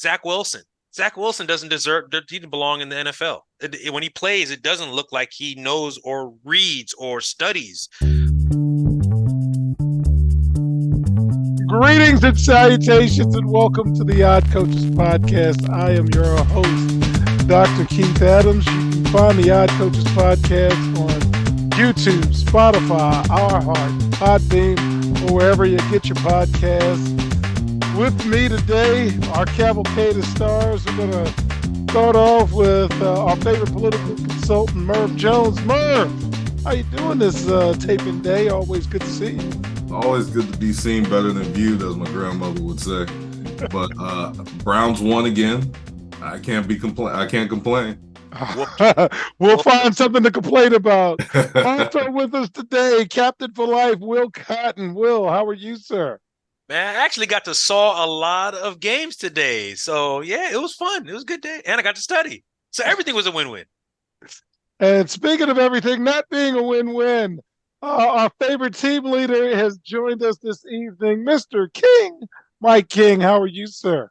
Zach Wilson. Zach Wilson didn't belong in the NFL. When he plays, it doesn't look like he knows or reads or studies. Greetings and salutations, and welcome to the Odd Coaches Podcast. I am your host, Dr. Keith Adams. You can find the Odd Coaches Podcast on YouTube, Spotify, iHeart, Podbean, or wherever you get your podcasts. With me today, our cavalcade of stars. We're going to start off with our favorite political consultant, Merv Jones. Merv, how you doing this taping day? Always good to see you. Always good to be seen better than viewed, as my grandmother would say. But Browns won again. I can't complain. We'll find something to complain about. Also with us today, Captain for Life, Will Cotton. Will, how are you, sir? Man, I actually got to saw a lot of games today. So, yeah, it was fun. It was a good day. And I got to study. So everything was a win-win. And speaking of everything not being a win-win, our favorite team leader has joined us this evening, Mr. King. Mike King, how are you, sir?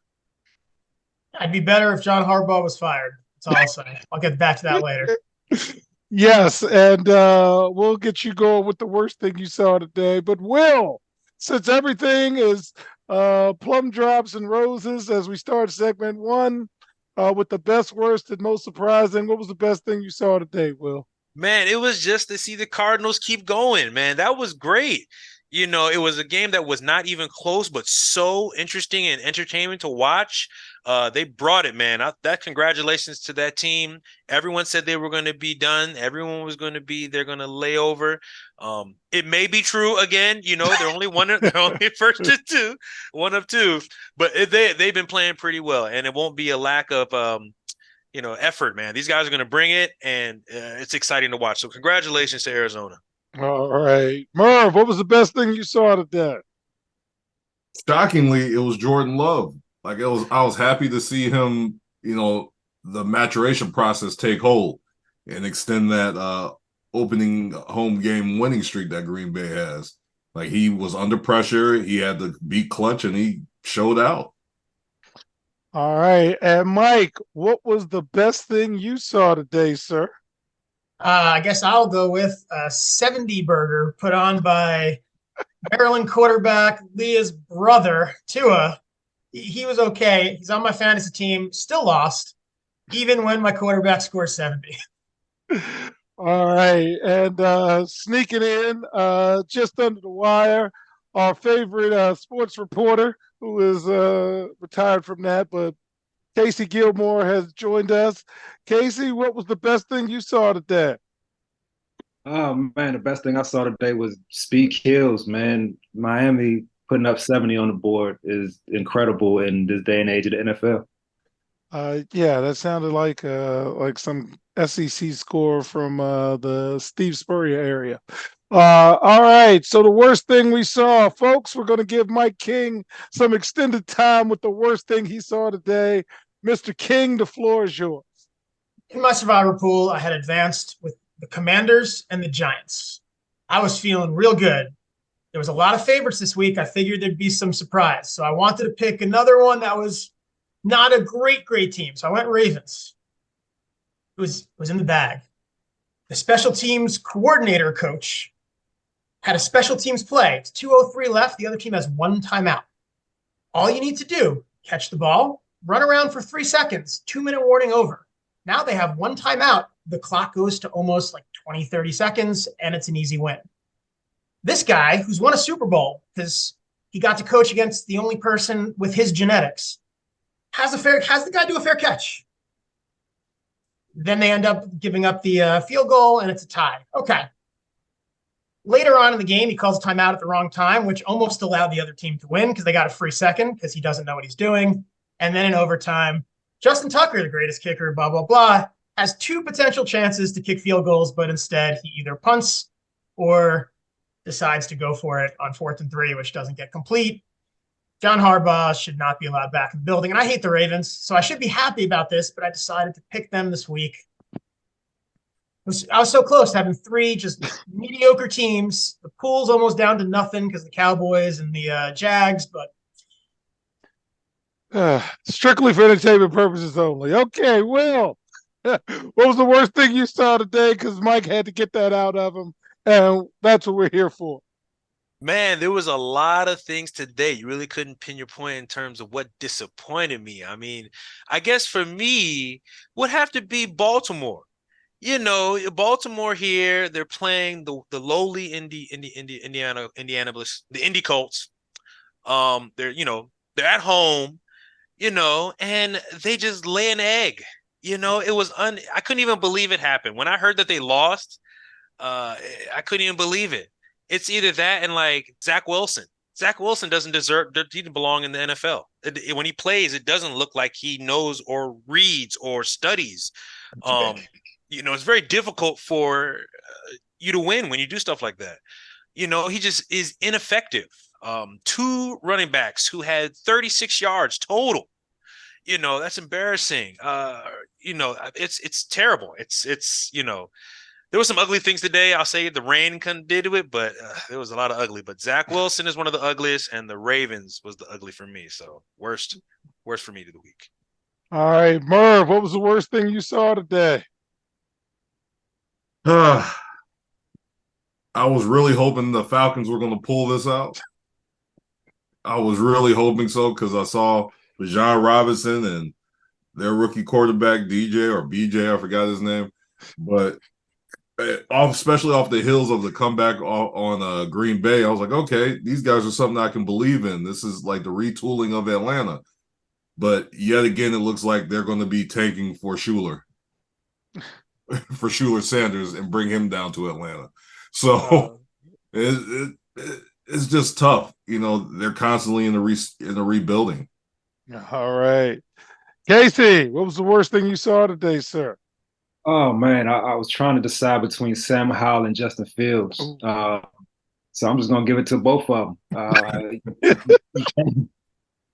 I'd be better if John Harbaugh was fired. That's all I'll say. I'll get back to that later. Yes, and we'll get you going with the worst thing you saw today. But Will, since everything is plum drops and roses as we start segment one with the best, worst, and most surprising, what was the best thing you saw today, Will? Man, it was just to see the Cardinals keep going, man. That was great. You know, it was a game that was not even close, but so interesting and entertaining to watch. They brought it, man. That congratulations to that team. Everyone said they were going to be done. Everyone was going to be, they're going to lay over. It may be true again. You know, they're only first to two, one of two, but they've been playing pretty well, and it won't be a lack of effort, man. These guys are going to bring it, and it's exciting to watch. So congratulations to Arizona. All right. Merv, what was the best thing you saw today? Shockingly, it was Jordan Love. I was happy to see him, the maturation process take hold and extend that opening home game winning streak that Green Bay has. Like, he was under pressure. He had to be clutch, and he showed out. All right. And Mike, what was the best thing you saw today, sir? I guess I'll go with a 70 burger put on by Maryland quarterback Leah's brother, Tua. He was okay. He's on my fantasy team, still lost, even when my quarterback scored 70. All right. And sneaking in just under the wire, our favorite sports reporter, who is retired from that, but Casey Gilmore has joined us. Casey, what was the best thing you saw today? Oh, man, the best thing I saw today was speed kills, man. Miami putting up 70 on the board is incredible in this day and age of the NFL. Yeah, that sounded like some SEC score from the Steve Spurrier area. All right, so the worst thing we saw, folks, we're going to give Mike King some extended time with the worst thing he saw today. Mr. King, the floor is yours. In my survivor pool, I had advanced with the Commanders and the Giants. I was feeling real good. There was a lot of favorites this week. I figured there'd be some surprise. So I wanted to pick another one that was not a great team. So I went Ravens. It was in the bag. The special teams coordinator coach had a special teams play. It's 2:03 left. The other team has one timeout. All you need to do, catch the ball, run around for 3 seconds, 2-minute warning over. Now they have one timeout. The clock goes to almost like 20, 30 seconds, and it's an easy win. This guy, who's won a Super Bowl because he got to coach against the only person with his genetics, has the guy do a fair catch. Then they end up giving up the field goal, and it's a tie. Okay. Later on in the game, he calls a timeout at the wrong time, which almost allowed the other team to win because they got a free second because he doesn't know what he's doing. And then in overtime, Justin Tucker, the greatest kicker, blah, blah, blah, has 2 potential chances to kick field goals, but instead he either punts or decides to go for it on 4th and 3, which doesn't get complete. John Harbaugh should not be allowed back in the building. And I hate the Ravens, so I should be happy about this, but I decided to pick them this week. I was so close to having 3 just mediocre teams. The pool's almost down to nothing because the Cowboys and the Jags, but Strictly for entertainment purposes only. Okay, Will. What was the worst thing you saw today? Because Mike had to get that out of him, and that's what we're here for. Man, there was a lot of things today. You really couldn't pin your point in terms of what disappointed me. I mean, I guess for me, would have to be Baltimore. Baltimore here, they're playing the lowly Indianapolis, the Indy Colts. They're at home, and they just lay an egg. It was I couldn't even believe it happened. When I heard that they lost, I couldn't even believe it. It's either that and like Zach Wilson. Zach Wilson doesn't belong in the NFL. When he plays, it doesn't look like he knows or reads or studies. It's very difficult for you to win when you do stuff like that. He just is ineffective. Two running backs who had 36 yards total. That's embarrassing. It's terrible. It's there were some ugly things today. I'll say the rain did it, but there was a lot of ugly. But Zach Wilson is one of the ugliest, and the Ravens was the ugly for me. So worst for me to the week. All right, Merv, what was the worst thing you saw today? I was really hoping the Falcons were going to pull this out. I was really hoping so because I saw Bijan Robinson and their rookie quarterback DJ or BJ, I forgot his name, but especially off the heels of the comeback on Green Bay, I was like, okay, these guys are something I can believe in. This is like the retooling of Atlanta. But yet again, it looks like they're going to be tanking for Schuler Sanders and bring him down to Atlanta. So it's just tough. They're constantly in the rebuilding. All right. Casey, what was the worst thing you saw today, sir? Oh man, I was trying to decide between Sam Howell and Justin Fields. So I'm just gonna give it to both of them.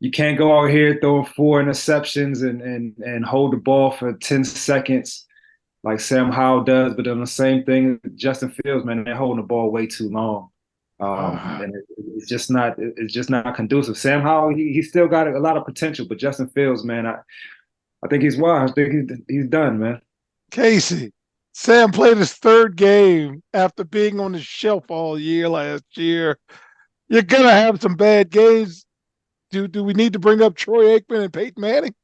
You can't go out here throwing 4 interceptions and hold the ball for 10 seconds like Sam Howell does, but then the same thing Justin Fields, man, they're holding the ball way too long. And it's just not conducive. Sam Howell, he still got a lot of potential, but Justin Fields, man, I think he's wild. I think he's done, man. Casey, Sam played his 3rd game after being on the shelf all year last year. You're gonna have some bad games. Do we need to bring up Troy Aikman and Peyton Manning?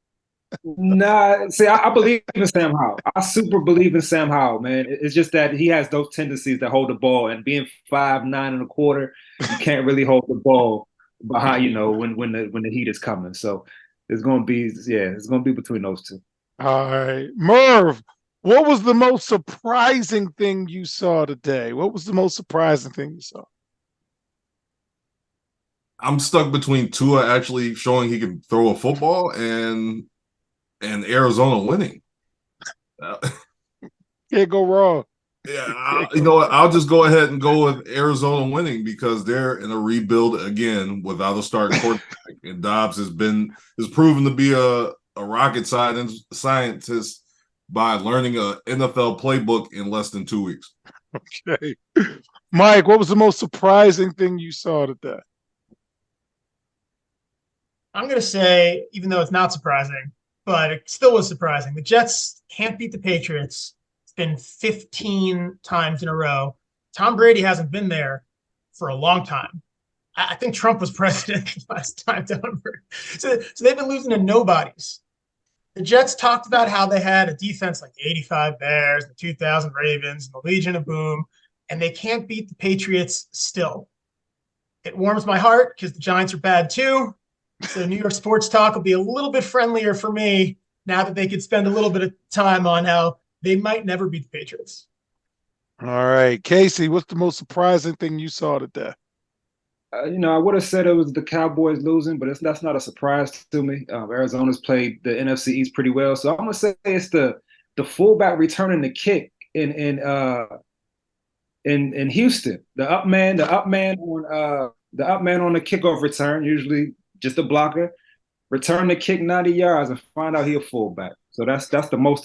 Nah, see, I believe in Sam Howell. I super believe in Sam Howell, man. It's just that he has those tendencies to hold the ball, and being 5'9.25", you can't really hold the ball behind, when the heat is coming. So it's gonna be between those two. All right, Merv, what was the most surprising thing you saw today? What was the most surprising thing you saw? I'm stuck between Tua actually showing he can throw a football and Arizona winning. Can't go wrong. Yeah, I'll just go ahead and go with Arizona winning because they're in a rebuild again without a starting quarterback. And Dobbs has proven to be a rocket scientist by learning a NFL playbook in less than 2 weeks. Okay. Mike, what was the most surprising thing you saw today? I'm going to say, even though it's not surprising, but it still was surprising. The Jets can't beat the Patriots. It's been 15 times in a row. Tom Brady hasn't been there for a long time. I think Trump was president last time down. So they've been losing to nobodies. The Jets talked about how they had a defense like the 85 Bears, the 2000 Ravens, and the Legion of Boom, and they can't beat the Patriots still. It warms my heart because the Giants are bad too. So New York sports talk will be a little bit friendlier for me now that they could spend a little bit of time on how they might never beat the Patriots. All right. Casey, what's the most surprising thing you saw today? I would have said it was the Cowboys losing, but that's not a surprise to me. Arizona's played the NFC East pretty well. So I'm going to say it's the fullback returning the kick in Houston. The up man on the kickoff return, usually just a blocker, return the kick 90 yards and find out he a fullback. So that's the most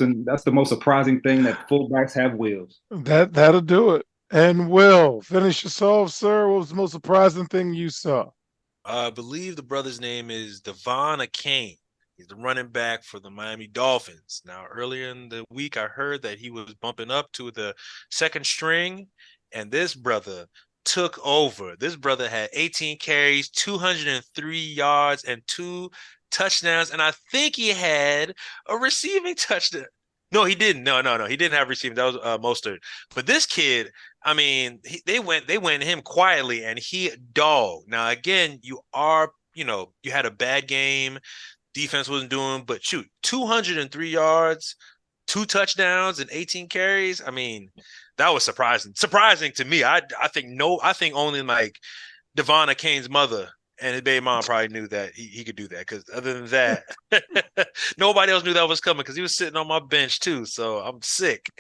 surprising thing, that fullbacks have wheels. That'll do it. And Will, finish us off, sir. What was the most surprising thing you saw? I believe the brother's name is Devon Achane. He's the running back for the Miami Dolphins. Now, earlier in the week, I heard that he was bumping up to the second string, and this brother took over. This brother had 18 carries, 203 yards, and 2 touchdowns. And I think he had a receiving touchdown. No, he didn't. No. He didn't have receiving. That was Mostert. But this kid, I mean, they went him quietly, and he dogged. Now, again, you had a bad game. Defense wasn't doing, but shoot, 203 yards, 2 touchdowns, and 18 carries. I mean, that was surprising. Surprising to me. I think only like Devon Kane's mother and his baby mom probably knew that he could do that. Because other than that, nobody else knew that was coming because he was sitting on my bench too. So I'm sick.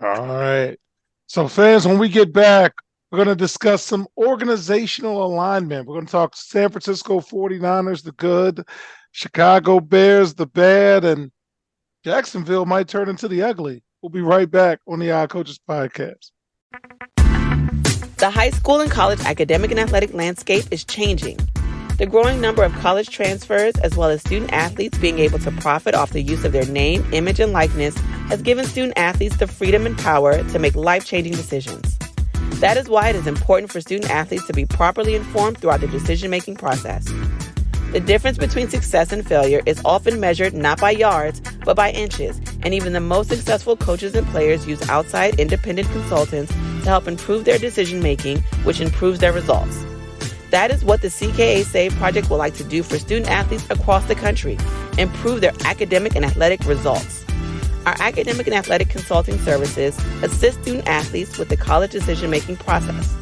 All right. So fans, when we get back, we're going to discuss some organizational alignment. We're going to talk San Francisco 49ers, the good, Chicago Bears, the bad, and Jacksonville might turn into the ugly. We'll be right back on the Odd Coaches Podcast. The high school and college academic and athletic landscape is changing. The growing number of college transfers, as well as student athletes being able to profit off the use of their name, image, and likeness, has given student athletes the freedom and power to make life-changing decisions. That is why it is important for student athletes to be properly informed throughout the decision-making process. The difference between success and failure is often measured not by yards, but by inches, and even the most successful coaches and players use outside independent consultants to help improve their decision-making, which improves their results. That is what the CKA Save Project would like to do for student athletes across the country, improve their academic and athletic results. Our academic and athletic consulting services assist student athletes with the college decision-making process.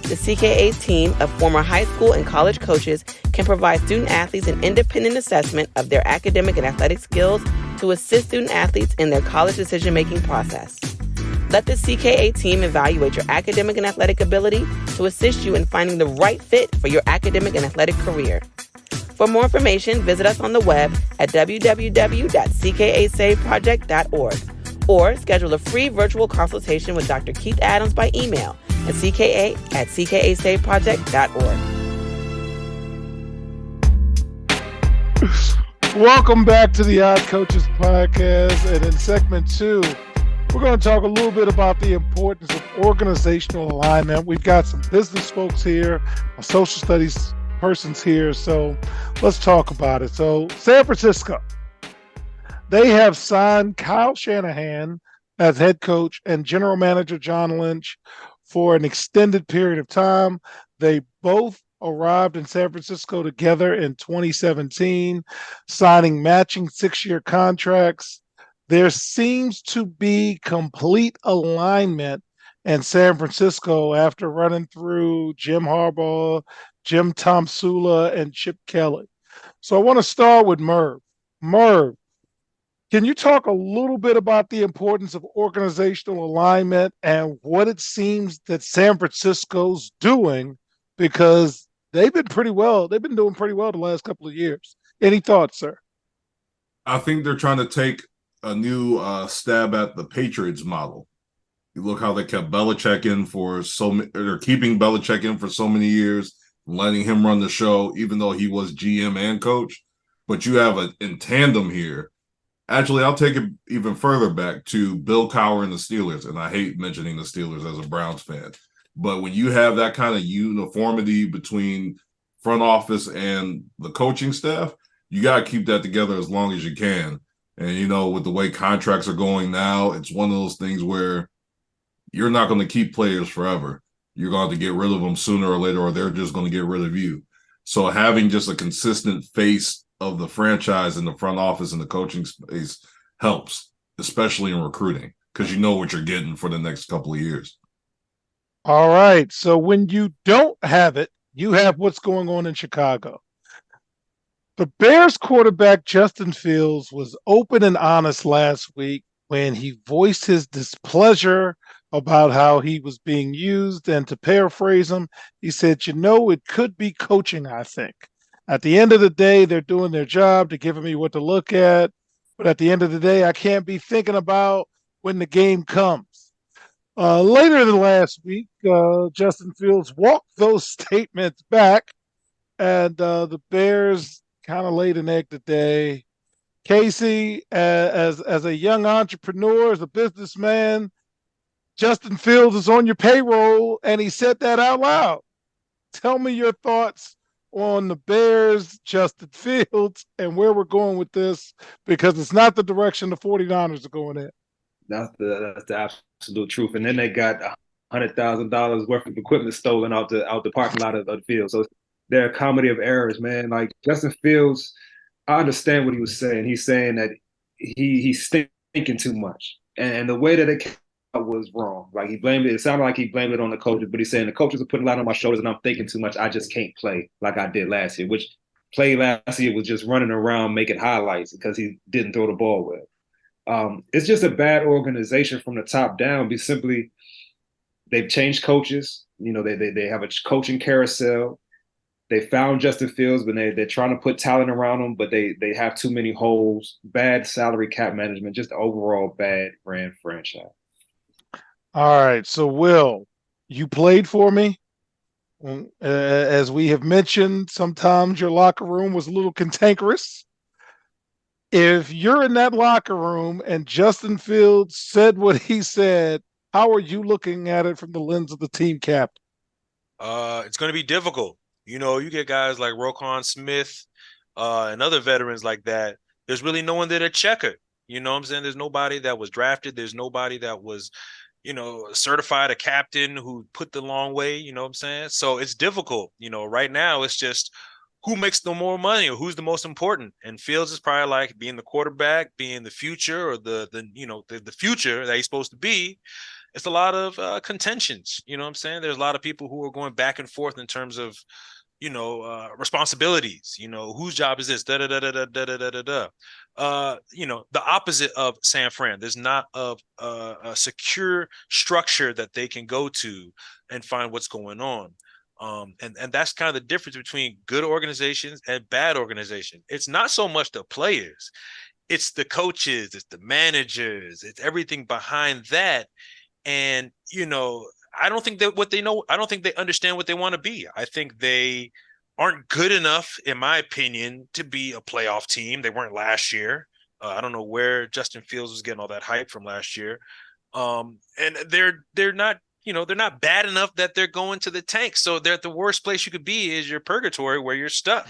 The CKA team of former high school and college coaches can provide student athletes an independent assessment of their academic and athletic skills to assist student athletes in their college decision-making process. Let the CKA team evaluate your academic and athletic ability to assist you in finding the right fit for your academic and athletic career. For more information, visit us on the web at www.ckasaveproject.org or schedule a free virtual consultation with Dr. Keith Adams by email at cka@ckasaveproject.org. Welcome back to the Odd Coaches Podcast. And in segment 2, we're going to talk a little bit about the importance of organizational alignment. We've got some business folks here, a social studies persons here, so let's talk about it. So San Francisco, they have signed Kyle Shanahan as head coach and general manager John Lynch for an extended period of time. They both arrived in San Francisco together in 2017, signing matching 6-year contracts. There seems to be complete alignment in San Francisco after running through Jim Harbaugh, Jim Tomsula, and Chip Kelly. So I want to start with Merv. Merv, can you talk a little bit about the importance of organizational alignment and what it seems that San Francisco's doing? Because they've been doing pretty well the last couple of years. Any thoughts, sir? I think they're trying to take a new stab at the Patriots model. You look how they kept Belichick in for they're keeping Belichick in for so many years, letting him run the show, even though he was GM and coach. But you have in tandem here. Actually, I'll take it even further back to Bill Cowher and the Steelers. And I hate mentioning the Steelers as a Browns fan. But when you have that kind of uniformity between front office and the coaching staff, you got to keep that together as long as you can. And, with the way contracts are going now, it's one of those things where you're not going to keep players forever. You're going to have to get rid of them sooner or later, or they're just going to get rid of you. So having just a consistent face of the franchise in the front office and the coaching space helps, especially in recruiting, because you know what you're getting for the next couple of years. All right. So when you don't have it, you have what's going on in Chicago. The Bears quarterback, Justin Fields, was open and honest last week when he voiced his displeasure about how he was being used. And to paraphrase him, he said, it could be coaching, I think. At the end of the day, they're doing their job. They're giving me what to look at. But at the end of the day, I can't be thinking about when the game comes. Later in the last week, Justin Fields walked those statements back, and the Bears kind of laid an egg today Casey, as a young entrepreneur, as a businessman, Justin Fields is on your payroll, and he said that out loud. Tell me your thoughts on the Bears, Justin Fields, and where we're going with this, because it's not the direction the 49ers are going in. That's the absolute truth. And then they got $100,000 worth of equipment stolen out the parking lot of the field. So they're a comedy of errors, man. Like Justin Fields, I understand what he was saying. He's saying that he's thinking too much, and the way that it came out was wrong. Like he blamed it. It sounded like he blamed it on the coaches, but he's saying the coaches are putting a lot on my shoulders, and I'm thinking too much. I just can't play like I did last year. Which play last year was just running around making highlights because he didn't throw the ball well. It's just a bad organization from the top down. They've changed coaches. You know, they have a coaching carousel. They found Justin Fields, but they're trying to put talent around him, but they have too many holes, bad salary cap management, just overall bad brand franchise. All right. So, Will, you played for me. As we have mentioned, sometimes your locker room was a little cantankerous. If you're in that locker room and Justin Fields said what he said, how are you looking at it from the lens of the team captain? It's going to be difficult. You know, you get guys like Roquan Smith and other veterans like that. There's really no one there to check it. You know what I'm saying? There's nobody that was drafted. There's nobody that was, you know, certified a captain who put the long way. You know what I'm saying? So it's difficult. You know, right now it's just who makes the more money or who's the most important. And Fields is probably like being the quarterback, being the future or the future that he's supposed to be. It's a lot of contentions. You know what I'm saying? There's a lot of people who are going back and forth in terms of, you know, responsibilities. You know, whose job is this? Da da da da da da da da da. You know, the opposite of San Fran. There's not a secure structure that they can go to and find what's going on. And that's kind of the difference between good organizations and bad organizations. It's not so much the players, it's the coaches, it's the managers, it's everything behind that. And, you know, I don't think they understand what they want to be. I think they aren't good enough, in my opinion, to be a playoff team. They weren't last year. I don't know where Justin Fields was getting all that hype from last year. And they're not, you know, they're not bad enough that they're going to the tank. So they're the worst place you could be is your purgatory where you're stuck.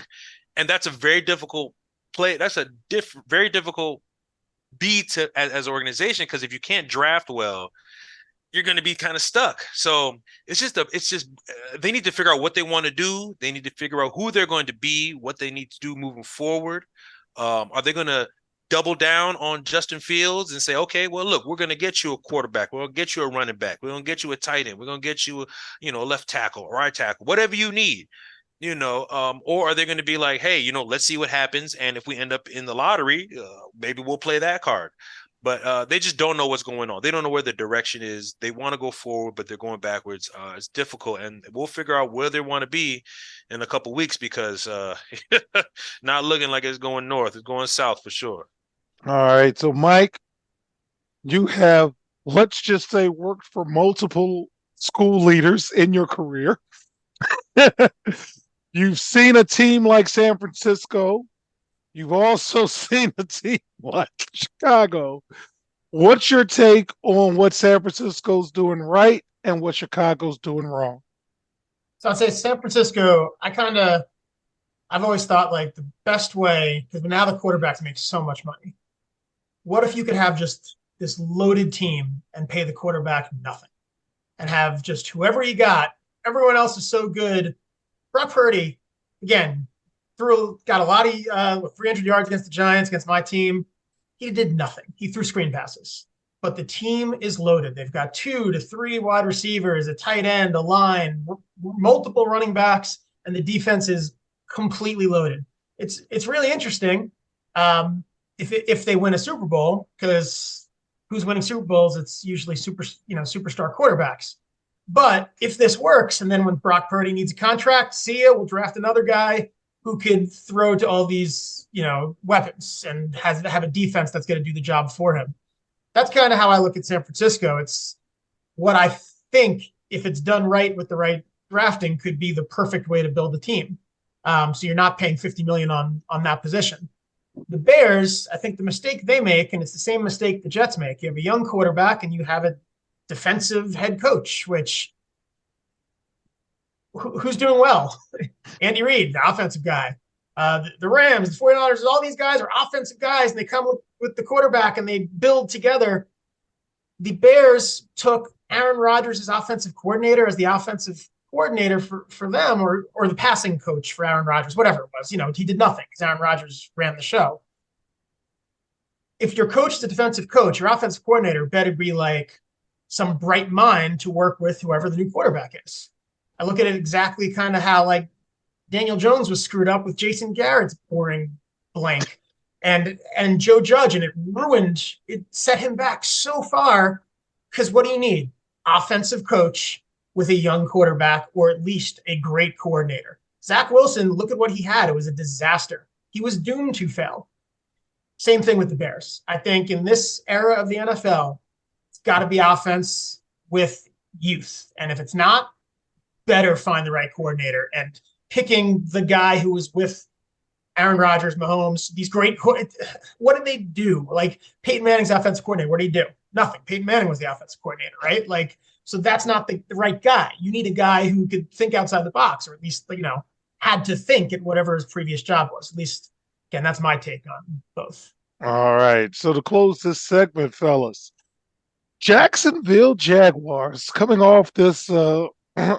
And that's a very difficult play. That's a very difficult beat as an organization, because if you can't draft well, you're going to be kind of stuck. So it's just they need to figure out what they want to do. They need to figure out who they're going to be, what they need to do moving forward. Are they going to double down on Justin Fields and say, okay, well, look, we're going to get you a quarterback. We're going to get you a running back. We're going to get you a tight end. We're going to get you a left tackle, right tackle, whatever you need, you know, or are they going to be like, hey, you know, let's see what happens. And if we end up in the lottery, maybe we'll play that card. But they just don't know what's going on. They don't know where the direction is. They want to go forward, but they're going backwards. It's difficult, and we'll figure out where they want to be in a couple of weeks, because not looking like it's going north. It's going south for sure. All right. So, Mike, you have, let's just say, worked for multiple school leaders in your career. You've seen a team like San Francisco. You've also seen a team like Chicago. What's your take on what San Francisco's doing right and what Chicago's doing wrong? So I'd say San Francisco, I've always thought like the best way, because now the quarterbacks make so much money. What if you could have just this loaded team and pay the quarterback nothing and have just whoever you got, everyone else is so good. Brock Purdy, again, got a lot of 300 yards against the Giants, against my team. He did nothing. He threw screen passes. But the team is loaded. They've got 2 to 3 wide receivers, a tight end, a line, multiple running backs, and the defense is completely loaded. It's really interesting if they win a Super Bowl, because who's winning Super Bowls? It's usually superstar quarterbacks. But if this works, and then when Brock Purdy needs a contract, see ya, we'll draft another guy who can throw to all these, weapons and have a defense that's going to do the job for him. That's kind of how I look at San Francisco. It's what I think, if it's done right with the right drafting, could be the perfect way to build a team. So you're not paying $50 million on that position. The Bears, I think the mistake they make, and it's the same mistake the Jets make, you have a young quarterback and you have a defensive head coach, which who's doing well? Andy Reid, the offensive guy. The Rams, the 49ers, all these guys are offensive guys, and they come with the quarterback and they build together. The Bears took Aaron Rodgers as offensive coordinator, as the offensive coordinator for them, or the passing coach for Aaron Rodgers, whatever it was. He did nothing because Aaron Rodgers ran the show. If your coach is a defensive coach, your offensive coordinator better be like some bright mind to work with whoever the new quarterback is. I look at it exactly kind of how like Daniel Jones was screwed up with Jason Garrett's boring blank and Joe Judge, and it set him back so far because what do you need? Offensive coach with a young quarterback, or at least a great coordinator. Zach Wilson, look at what he had. It was a disaster. He was doomed to fail. Same thing with the Bears. I think in this era of the NFL, it's got to be offense with youth. And if it's not, better find the right coordinator. And picking the guy who was with Aaron Rodgers, Mahomes, these great what did they do? Like Peyton Manning's offensive coordinator, what did he do? Nothing. Peyton Manning was the offensive coordinator, right? Like, so that's not the right guy. You need a guy who could think outside the box, or at least, had to think at whatever his previous job was. At least, again, that's my take on both. All right. So to close this segment, fellas, Jacksonville Jaguars, coming off this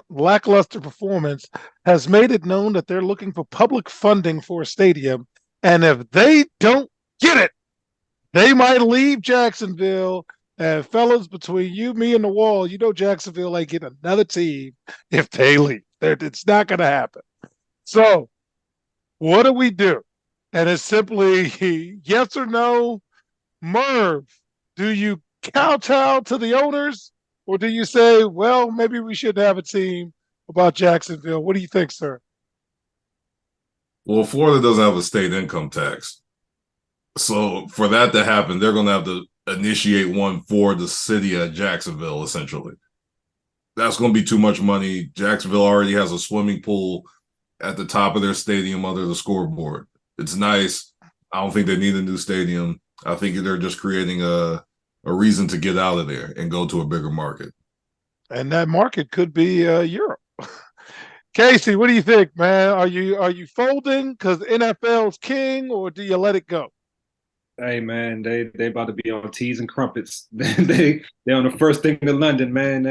lackluster performance, has made it known that they're looking for public funding for a stadium. And if they don't get it, they might leave Jacksonville. And fellas, between you, me, and the wall, Jacksonville ain't getting another team if they leave. It's not going to happen. So what do we do? And it's simply yes or no. Merv, do you kowtow to the owners, or do you say, well, maybe we should have a team about Jacksonville? What do you think, sir? Well, Florida doesn't have a state income tax. So for that to happen, they're going to have to initiate one for the city of Jacksonville, essentially. That's going to be too much money. Jacksonville already has a swimming pool at the top of their stadium under the scoreboard. It's nice. I don't think they need a new stadium. I think they're just creating a reason to get out of there and go to a bigger market. And that market could be Europe. Casey, what do you think, man? Are you folding because NFL's king, or do you let it go? Hey man, they about to be on teas and crumpets. They're on the first thing to London, man.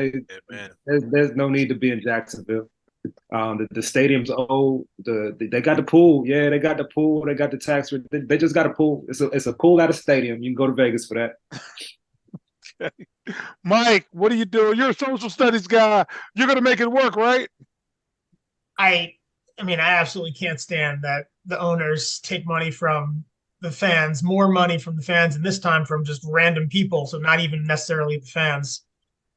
There's no need to be in Jacksonville. The stadium's old. They got the pool. Yeah, they got the pool. They got the tax. They just got a pool. It's a pool at a stadium. You can go to Vegas for that. Okay. Mike, what are you doing? You're a social studies guy. You're gonna make it work, right? I mean, I absolutely can't stand that the owners take money from the fans, more money from the fans, and this time from just random people, so not even necessarily the fans,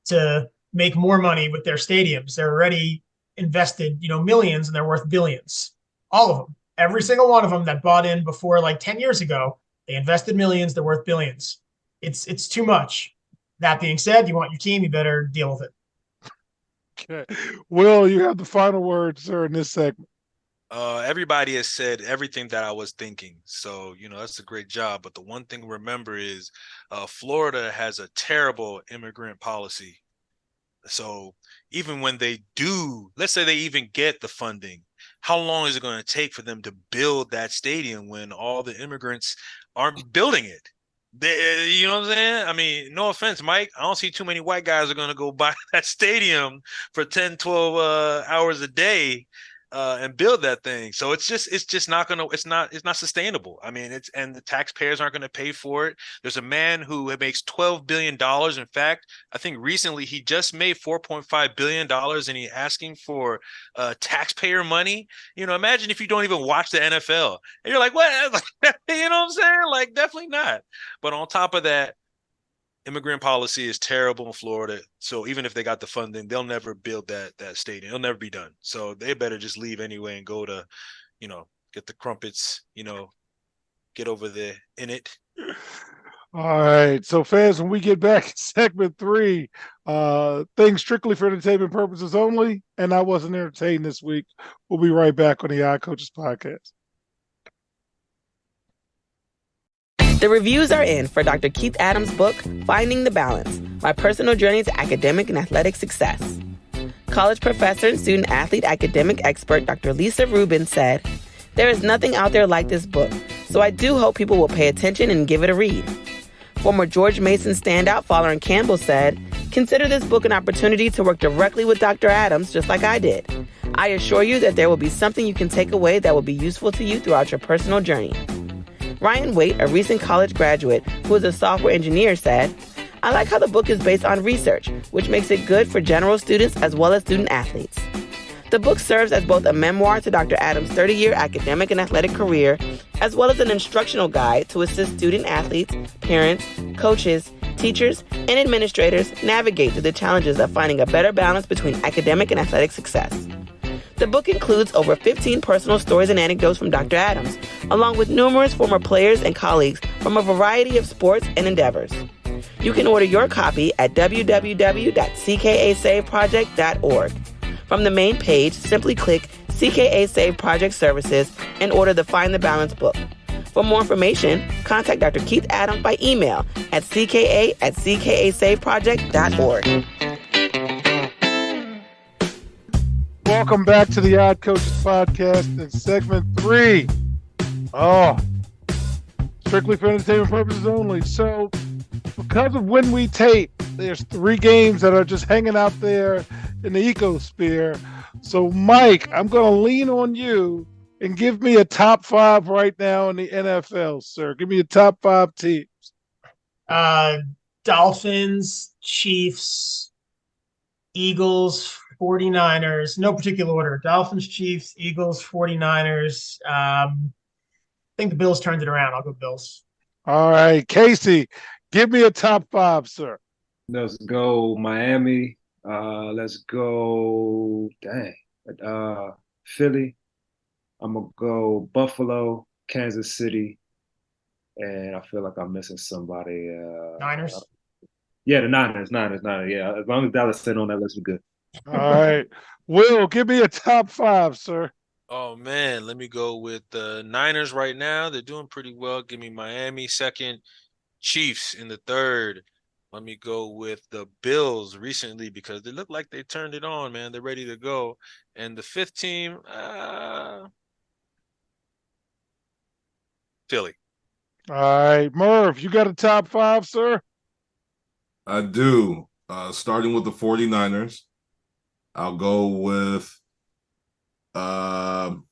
to make more money with their stadiums. They're already invested, millions, and they're worth billions. All of them. Every single one of them that bought in before like 10 years ago, they invested millions, they're worth billions. It's too much. That being said, you want your team, you better deal with it. Okay. Will, you have the final word, sir, in this segment. Everybody has said everything that I was thinking. So, that's a great job. But the one thing to remember is Florida has a terrible immigrant policy. So even when they do, let's say they even get the funding, how long is it going to take for them to build that stadium when all the immigrants aren't building it? You know what I'm saying? I mean, no offense, Mike. I don't see too many white guys are going to go buy that stadium for 10, 12 hours a day and build that thing. So it's just not going to, it's not sustainable. I mean, and the taxpayers aren't going to pay for it. There's a man who makes $12 billion. In fact, I think recently he just made $4.5 billion and he's asking for taxpayer money. Imagine if you don't even watch the NFL and you're like, what? You know what I'm saying? Like, definitely not. But on top of that, immigrant policy is terrible in Florida. So even if they got the funding, they'll never build that stadium. It'll never be done. So they better just leave anyway and go to, get the crumpets, get over there in it. All right. So fans, when we get back in segment 3, things strictly for entertainment purposes only. And I wasn't entertained this week. We'll be right back on the Odd Coaches Podcast. The reviews are in for Dr. Keith Adams' book, Finding the Balance, My Personal Journey to Academic and Athletic Success. College professor and student-athlete academic expert Dr. Lisa Rubin said, "There is nothing out there like this book, so I do hope people will pay attention and give it a read." Former George Mason standout Folarin Campbell said, "Consider this book an opportunity to work directly with Dr. Adams, just like I did. I assure you that there will be something you can take away that will be useful to you throughout your personal journey." Ryan Waite, a recent college graduate who is a software engineer, said, "I like how the book is based on research, which makes it good for general students as well as student athletes." The book serves as both a memoir to Dr. Adams' 30-year academic and athletic career, as well as an instructional guide to assist student athletes, parents, coaches, teachers, and administrators navigate through the challenges of finding a better balance between academic and athletic success. The book includes over 15 personal stories and anecdotes from Dr. Adams, along with numerous former players and colleagues from a variety of sports and endeavors. You can order your copy at www.ckasaveproject.org. From the main page, simply click CKA Save Project Services and order the Find the Balance book. For more information, contact Dr. Keith Adams by email at cka@ckasaveproject.org. Welcome back to the Odd Coaches Podcast in segment 3. Strictly for entertainment purposes only. So, because of when we tape, there's 3 games that are just hanging out there in the ecosphere. So, Mike, I'm going to lean on you and give me a top 5 right now in the NFL, sir. Give me a top 5 teams. Dolphins, Chiefs, Eagles, 49ers, no particular order. Dolphins, Chiefs, Eagles, 49ers. I think the Bills turned it around. I'll go Bills. All right. Casey, give me a top 5, sir. Let's go Miami. Let's go, Philly. I'm going to go Buffalo, Kansas City, and I feel like I'm missing somebody. Niners? Yeah, the Niners. Yeah, as long as Dallas stayed on that list, we're good. All right. Will, give me a top 5, sir. Oh, man, let me go with the Niners right now. They're doing pretty well. Give me Miami second, Chiefs in the third. Let me go with the Bills recently because they look like they turned it on, man. They're ready to go. And the 5th team, Philly. All right. Merv, you got a top 5, sir? I do. Starting with the 49ers. I'll go with I'm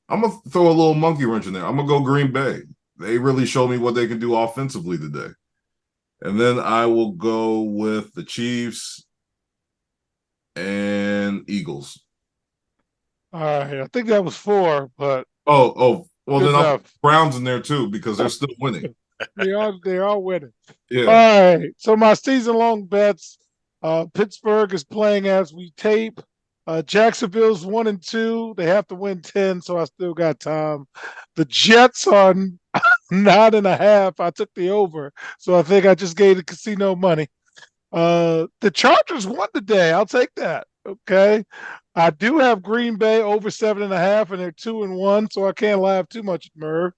gonna throw a little monkey wrench in there. I'm gonna go Green Bay. They really showed me what they can do offensively today. And then I will go with the Chiefs and Eagles. All right. I think that was 4, but well good then enough. Browns in there too because they're still winning. They are winning. Yeah. All right. So my season-long bets, Pittsburgh is playing as we tape. Jacksonville's 1-2. They have to win 10, so I still got time. The Jets are 9.5. I took the over, so I think I just gave the casino money. The Chargers won today. I'll take that. Okay. I do have Green Bay over 7.5, and they're 2-1, so I can't laugh too much at Merv.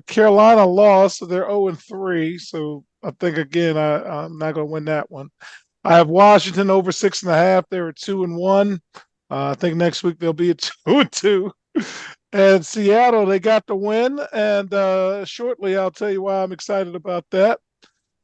Carolina lost, so they're 0-3. So I think again, I'm not going to win that one. I have Washington over 6.5. They're at 2-1. I think next week they'll be at 2-2. And Seattle, they got the win. And shortly, I'll tell you why I'm excited about that.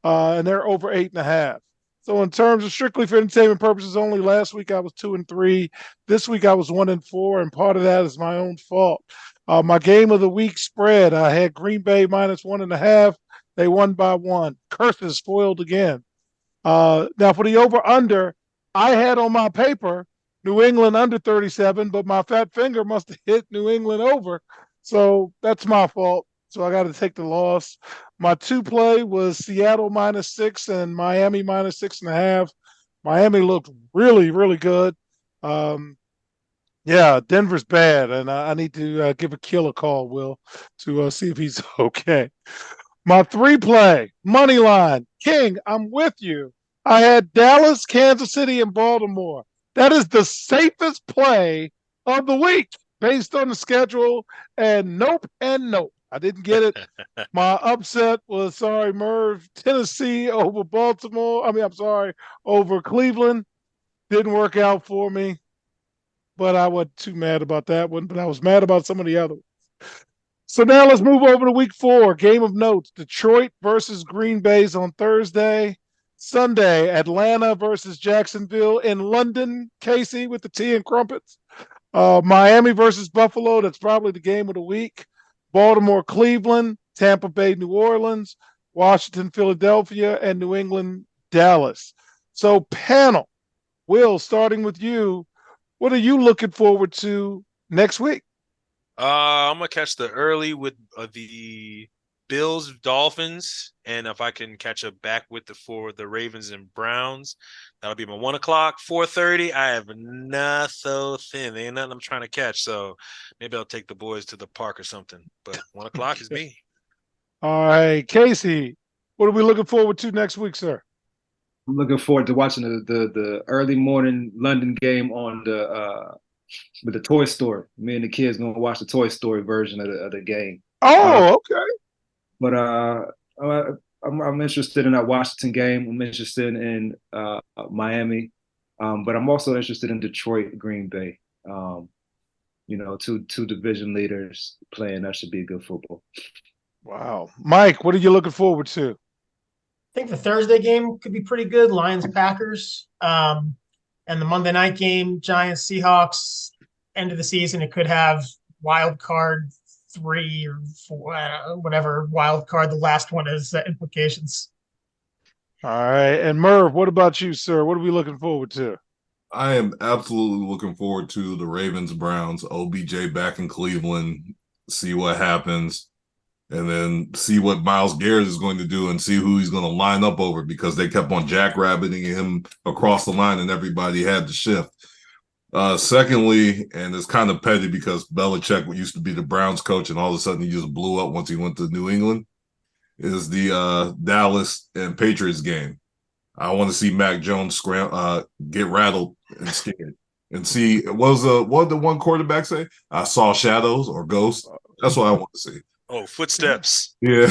And they're over 8.5. So in terms of strictly for entertainment purposes only, last week I was 2-3. This week I was 1-4, and part of that is my own fault. My game of the week spread, I had Green Bay minus 1.5. They won by 1. Curses foiled again. Now for the over-under, I had on my paper New England under 37, but my fat finger must have hit New England over. So that's my fault. So I got to take the loss. My 2 play was Seattle minus 6 and Miami minus 6.5. Miami looked really, really good. Yeah, Denver's bad, and I need to give Akil a call, Will, to see if he's okay. My 3 play, money line, King, I'm with you. I had Dallas, Kansas City, and Baltimore. That is the safest play of the week based on the schedule, and nope and nope. I didn't get it. My upset was, sorry, Merv, Tennessee over Baltimore. Over Cleveland. Didn't work out for me, but I wasn't too mad about that one, but I was mad about some of the other ones. So now let's move over to week 4. Game of notes. Detroit versus Green Bay's on Thursday. Sunday, Atlanta versus Jacksonville in London. Casey with the tea and crumpets. Miami versus Buffalo. That's probably the game of the week. Baltimore, Cleveland. Tampa Bay, New Orleans. Washington, Philadelphia. And New England, Dallas. So panel, Will, starting with you, what are you looking forward to next week? I'm gonna catch the early with the Bills, Dolphins, and if I can catch a back with for the Ravens and Browns, that'll be my 1 o'clock. 4:30, I have nothing. There ain't nothing I'm trying to catch, so maybe I'll take the boys to the park or something. But 1 o'clock is me. All right, Casey, what are we looking forward to next week, sir? I'm looking forward to watching the early morning London game on with the Toy Story. Me and the kids gonna watch the Toy Story version of the game. Oh, okay. But I'm interested in that Washington game. I'm interested in Miami, but I'm also interested in Detroit, Green Bay. Two division leaders playing. That should be good football. Wow, Mike, what are you looking forward to? I think the Thursday game could be pretty good. Lions, Packers, and the Monday night game, Giants, Seahawks. End of the season, it could have wild card 3 or 4, whatever wild card the last one is, implications. All right, and Merv, what about you, sir? What are we looking forward to? I am absolutely looking forward to the Ravens Browns. OBJ back in Cleveland. See what happens. And then see what Myles Garrett is going to do and see who he's going to line up over, because they kept on jackrabbiting him across the line and everybody had to shift. Secondly, and it's kind of petty because Belichick used to be the Browns coach and all of a sudden he just blew up once he went to New England, is the Dallas and Patriots game. I want to see Mac Jones get rattled and scared and see what did the one quarterback say? I saw shadows or ghosts. That's what I want to see. Oh, footsteps. Yeah.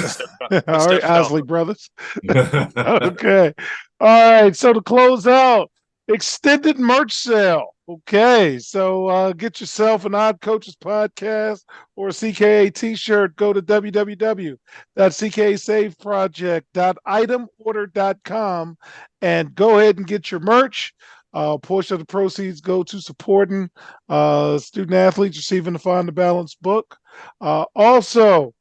All right, Osley brothers. Okay. All right. So to close out, extended merch sale. Okay. So get yourself an Odd Coaches podcast or a CKA t-shirt. Go to www.cksaveproject.itemorder.com and go ahead and get your merch. A portion of the proceeds go to supporting student athletes receiving the Find the Balance book. Also,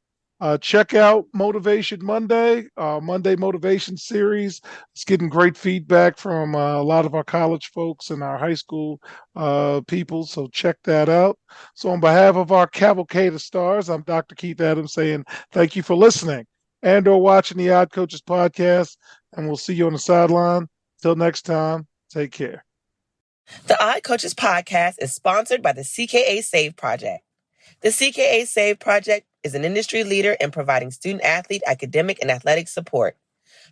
check out Motivation Monday, Monday Motivation Series. It's getting great feedback from a lot of our college folks and our high school people, so check that out. So on behalf of our cavalcade of stars, I'm Dr. Keith Adams saying thank you for listening and or watching the Odd Coaches podcast, and we'll see you on the sideline. Till next time. Take care. The Odd Coaches podcast is sponsored by the CKA Save Project. The CKA Save Project is an industry leader in providing student-athlete academic and athletic support.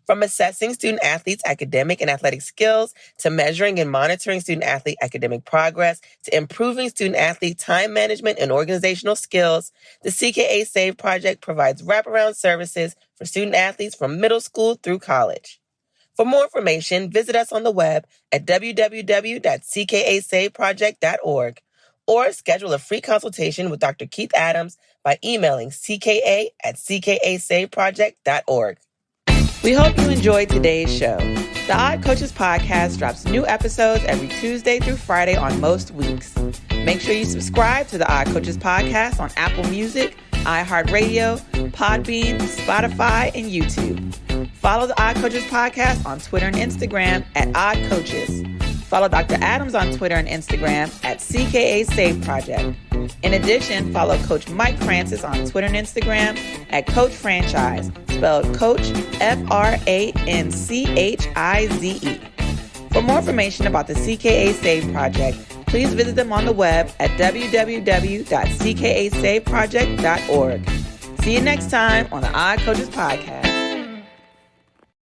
From assessing student-athletes' academic and athletic skills, to measuring and monitoring student-athlete academic progress, to improving student-athlete time management and organizational skills, the CKA Save Project provides wraparound services for student-athletes from middle school through college. For more information, visit us on the web at www.cksaveproject.org or schedule a free consultation with Dr. Keith Adams by emailing cka@cksaveproject.org. We hope you enjoyed today's show. The Odd Coaches podcast drops new episodes every Tuesday through Friday on most weeks. Make sure you subscribe to the Odd Coaches podcast on Apple Music, iHeartRadio, Podbean, Spotify, and YouTube. Follow the Odd Coaches podcast on Twitter and Instagram at Odd Coaches. Follow Dr. Adams on Twitter and Instagram at CKA Save Project. In addition, follow Coach Mike Francis on Twitter and Instagram at Coach Franchise, spelled Coach FRANCHIZE. For more information about the CKA Save Project, please visit them on the web at www.cksaveproject.org. See you next time on the Odd Coaches podcast.